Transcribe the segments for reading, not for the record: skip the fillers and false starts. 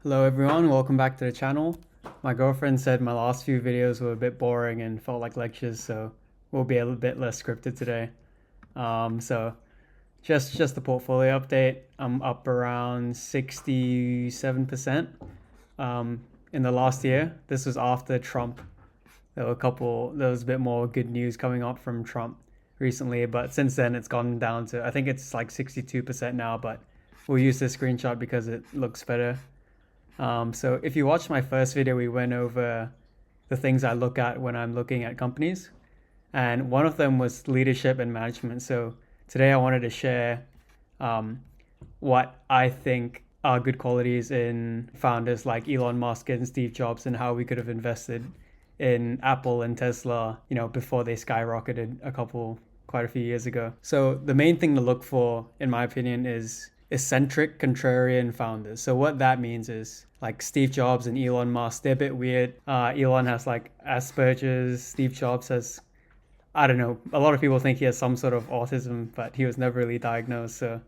Hello everyone, welcome back to the channel. My girlfriend said my last few videos were a bit boring and felt like lectures, so we'll be a little bit less scripted today. So just the portfolio update. I'm up around 67% in the last year. This was after Trump. There was a bit more good news coming up from Trump recently, but since then it's gone down to, I think it's like 62% now, but we'll use this screenshot because it looks better. So if you watched my first video, we went over the things I look at when I'm looking at companies. And one of them was leadership and management. So today I wanted to share what I think are good qualities in founders like Elon Musk and Steve Jobs and how we could have invested in Apple and Tesla, before they skyrocketed quite a few years ago. So the main thing to look for, in my opinion, is eccentric contrarian founders. So what that means is like Steve Jobs and Elon Musk, they're a bit weird. Elon has like Asperger's. Steve Jobs has, I don't know, a lot of people think he has some sort of autism, but he was never really diagnosed. So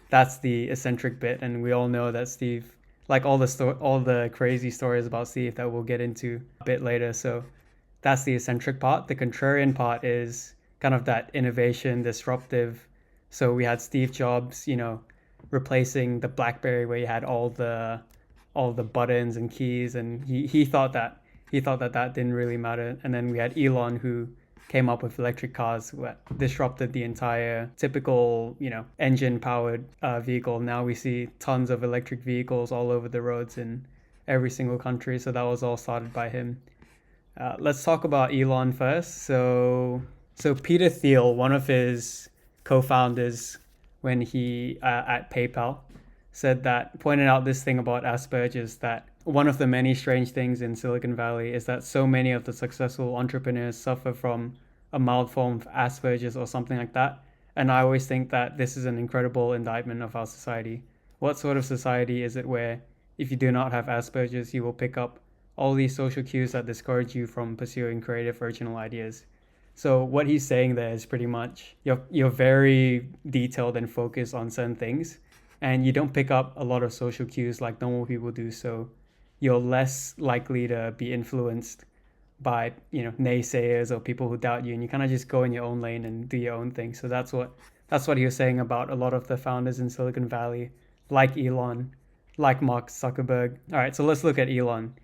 that's the eccentric bit. And we all know that Steve, like all the crazy stories about Steve that we'll get into a bit later. So that's the eccentric part. The contrarian part is kind of that innovation, disruptive. So we had Steve Jobs, replacing the BlackBerry where you had all the buttons and keys, and he thought that didn't really matter. And then we had Elon, who came up with electric cars, what disrupted the entire typical engine powered vehicle. Now we see tons of electric vehicles all over the roads in every single country. So that was all started by him. Let's talk about Elon first. So Peter Thiel, one of his co-founders, when he at PayPal, pointed out this thing about Asperger's, that one of the many strange things in Silicon Valley is that so many of the successful entrepreneurs suffer from a mild form of Asperger's or something like that. And I always think that this is an incredible indictment of our society. What sort of society is it where if you do not have Asperger's, you will pick up all these social cues that discourage you from pursuing creative, original ideas? So what he's saying there is pretty much you're very detailed and focused on certain things, and you don't pick up a lot of social cues like normal people do. So you're less likely to be influenced by naysayers or people who doubt you, and you kind of just go in your own lane and do your own thing. So that's what he was saying about a lot of the founders in Silicon Valley, like Elon, like Mark Zuckerberg. All right, so let's look at Elon.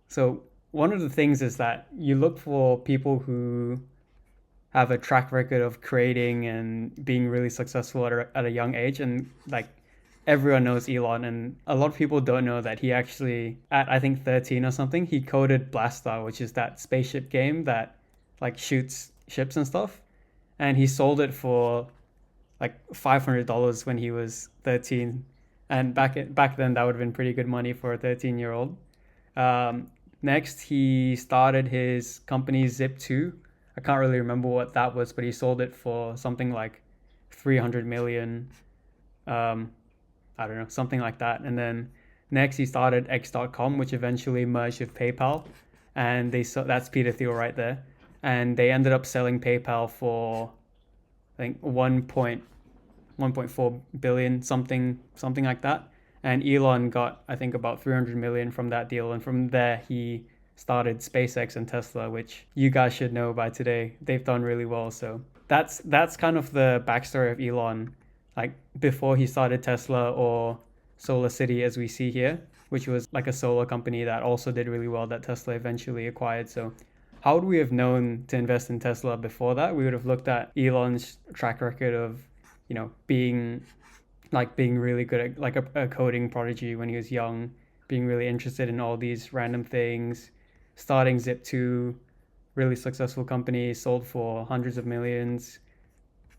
So one of the things is that you look for people who have a track record of creating and being really successful at a young age. And like everyone knows Elon, and a lot of people don't know that he actually, at I think 13 or something, he coded Blaster, which is that spaceship game that like shoots ships and stuff. And he sold it for like $500 when he was 13. And back then that would have been pretty good money for a 13-year-old. Next, he started his company Zip2. I can't really remember what that was, but he sold it for something like 300 million. I don't know, something like that. And then next he started X.com, which eventually merged with PayPal. And that's Peter Thiel right there. And they ended up selling PayPal for, I think, 1.4 billion, something like that. And Elon got, I think, about 300 million from that deal. And from there, he started SpaceX and Tesla, which you guys should know by today. They've done really well. So that's kind of the backstory of Elon, like before he started Tesla or Solar City, as we see here, which was like a solar company that also did really well that Tesla eventually acquired. So how would we have known to invest in Tesla before that? We would have looked at Elon's track record of, being really good at like a coding prodigy when he was young, being really interested in all these random things, starting Zip2, really successful company, sold for hundreds of millions.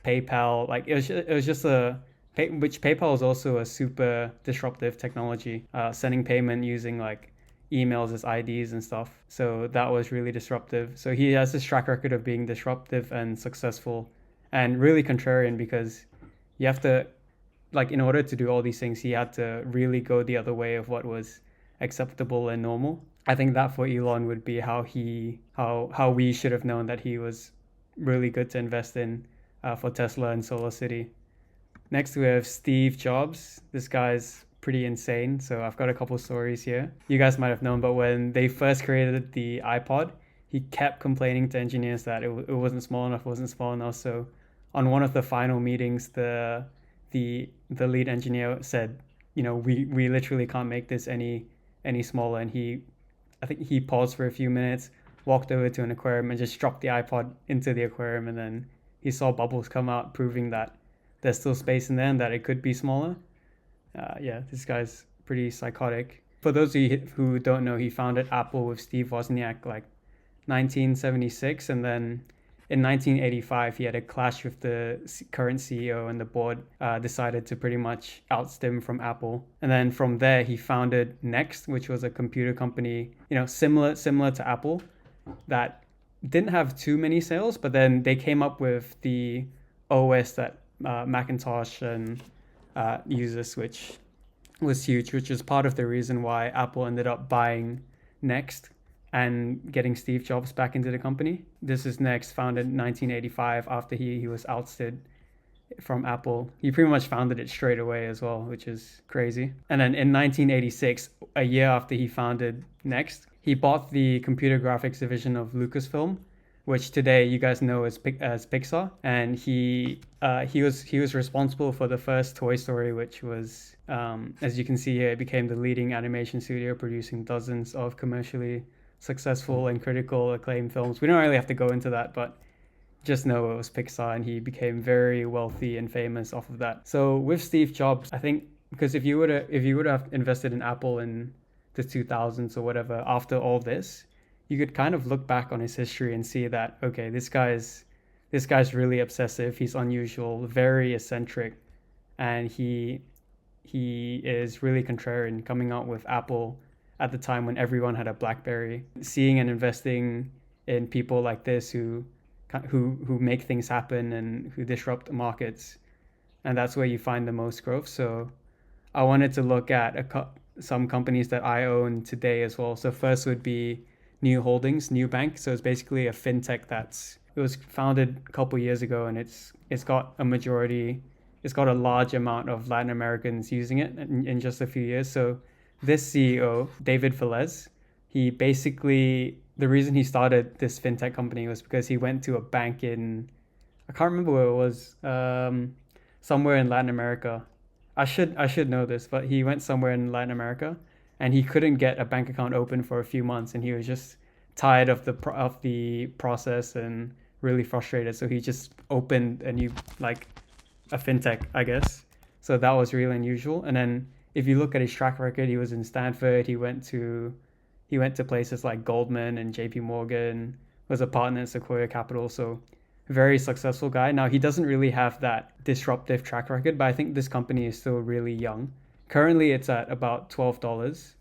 PayPal, like it was just which PayPal is also a super disruptive technology, sending payment using like emails as IDs and stuff. So that was really disruptive. So he has this track record of being disruptive and successful and really contrarian, because you have to, like, in order to do all these things, he had to really go the other way of what was acceptable and normal. I think that for Elon would be how we should have known that he was really good to invest in for Tesla and Solar City. Next we have Steve Jobs. This guy's pretty insane. So I've got a couple stories here. You guys might have known, but when they first created the iPod, he kept complaining to engineers that it wasn't small enough, wasn't small enough. So on one of the final meetings, the lead engineer said, we literally can't make this any smaller. And I think he paused for a few minutes, walked over to an aquarium and just dropped the iPod into the aquarium, and then he saw bubbles come out, proving that there's still space in there and that it could be smaller. Yeah, this guy's pretty psychotic. For those of you who don't know, he founded Apple with Steve Wozniak like 1976, and then in 1985 he had a clash with the current CEO, and the board decided to pretty much oust him from Apple. And then from there he founded Next, which was a computer company, similar to Apple, that didn't have too many sales, but then they came up with the OS that Macintosh and uses, which was huge, which is part of the reason why Apple ended up buying Next and getting Steve Jobs back into the company. This is Next, founded in 1985 after he was ousted from Apple. He pretty much founded it straight away as well, which is crazy. And then in 1986, a year after he founded Next, he bought the computer graphics division of Lucasfilm, which today you guys know as Pixar. And he was responsible for the first Toy Story, which was, as you can see here, it became the leading animation studio, producing dozens of commercially successful and critical acclaimed films. We don't really have to go into that, but just know it was Pixar, and he became very wealthy and famous off of that. So with Steve Jobs, I think, because if you would have invested in Apple in the 2000s or whatever, after all this, you could kind of look back on his history and see that, okay, this guy's really obsessive, he's unusual, very eccentric, and he is really contrarian, coming out with Apple at the time when everyone had a BlackBerry. Seeing and investing in people like this who make things happen and who disrupt markets, and that's where you find the most growth. So I wanted to look at some companies that I own today as well. So first would be New Holdings, New Bank. So it's basically a fintech it was founded a couple years ago, and it's got a large amount of Latin Americans using it in just a few years. So this CEO, David Velez, he basically, the reason he started this fintech company was because he went to a bank I can't remember where it was, somewhere in Latin America. I should know this, but he went somewhere in Latin America, and he couldn't get a bank account open for a few months, and he was just tired of the process and really frustrated. So he just opened a fintech, I guess. So that was really unusual. And then if you look at his track record, he was in Stanford. He went to places like Goldman and JP Morgan, was a partner in Sequoia Capital. So very successful guy. Now, he doesn't really have that disruptive track record, but I think this company is still really young. Currently, it's at about $12.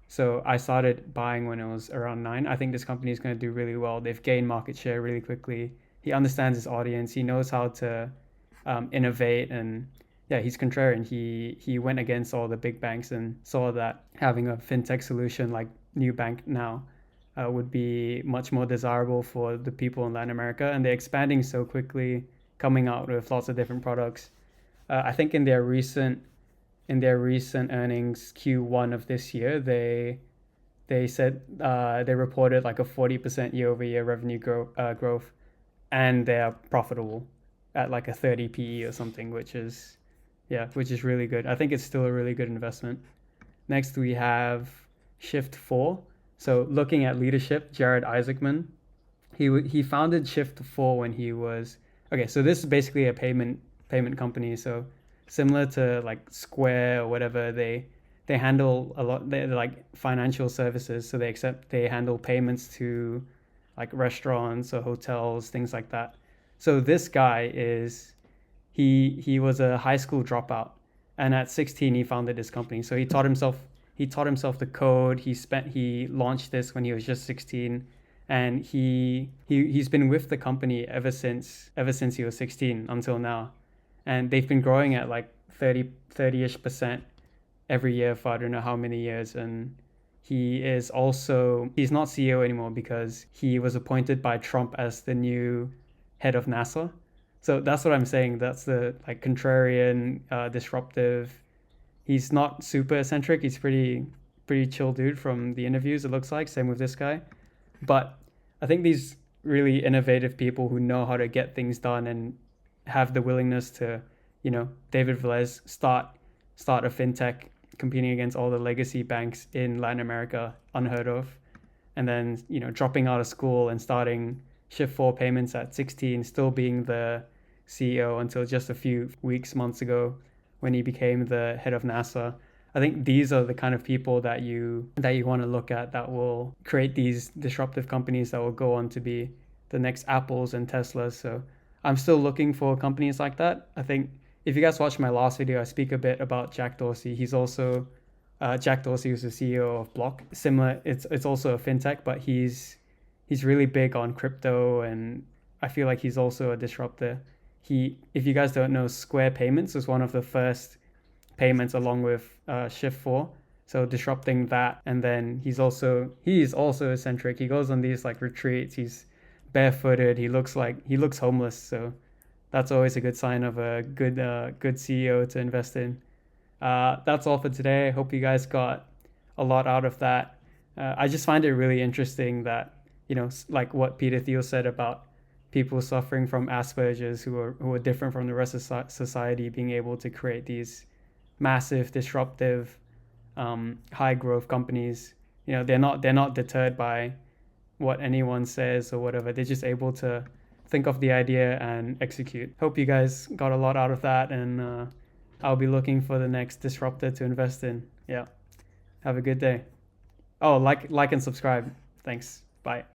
So I started buying when it was around $9. I think this company is going to do really well. They've gained market share really quickly. He understands his audience. He knows how to innovate, and yeah, he's contrarian. He went against all the big banks and saw that having a fintech solution like New Bank now would be much more desirable for the people in Latin America. And they're expanding so quickly, coming out with lots of different products. I think in their recent earnings Q1 of this year, they said they reported like a 40% year-over-year revenue growth, and they're profitable at like a 30 PE or something, which is really good. I think it's still a really good investment. Next, we have Shift4. So looking at leadership, Jared Isaacman, he founded Shift4 when he was, okay, so this is basically a payment company. So similar to like Square or whatever, they handle a lot, they're like financial services. So they handle payments to like restaurants or hotels, things like that. So this guy he was a high school dropout, and at 16 he founded this company. So he taught himself the code. He launched this when he was just 16, and he's been with the company ever since he was 16 until now. And they've been growing at like 30-ish% every year for I don't know how many years. And he's not CEO anymore because he was appointed by Trump as the new head of NASA. So that's what I'm saying. That's the like contrarian, disruptive. He's not super eccentric. He's pretty chill dude from the interviews, it looks like. Same with this guy. But I think these really innovative people who know how to get things done and have the willingness to, David Velez start a fintech competing against all the legacy banks in Latin America, unheard of. And then, dropping out of school and starting Shift4 Payments at 16, still being the CEO until just a few weeks, months ago when he became the head of NASA. I think these are the kind of people that you want to look at that will create these disruptive companies that will go on to be the next Apples and Teslas. So I'm still looking for companies like that. I think if you guys watched my last video, I speak a bit about Jack Dorsey. He's also Jack Dorsey was the CEO of Block. Similar, it's also a fintech, but he's really big on crypto, and I feel like he's also a disruptor. If you guys don't know, Square Payments was one of the first payments along with Shift4, so disrupting that. And then he's also eccentric. He goes on these like retreats. He's barefooted. He looks homeless. So that's always a good sign of a good CEO to invest in. That's all for today. I hope you guys got a lot out of that. I just find it really interesting that, like what Peter Thiel said about people suffering from Asperger's who are different from the rest of society being able to create these massive, disruptive, high growth companies. They're not deterred by what anyone says or whatever. They're just able to think of the idea and execute. Hope you guys got a lot out of that, and I'll be looking for the next disruptor to invest in. Yeah. Have a good day. Oh, like and subscribe. Thanks. Bye.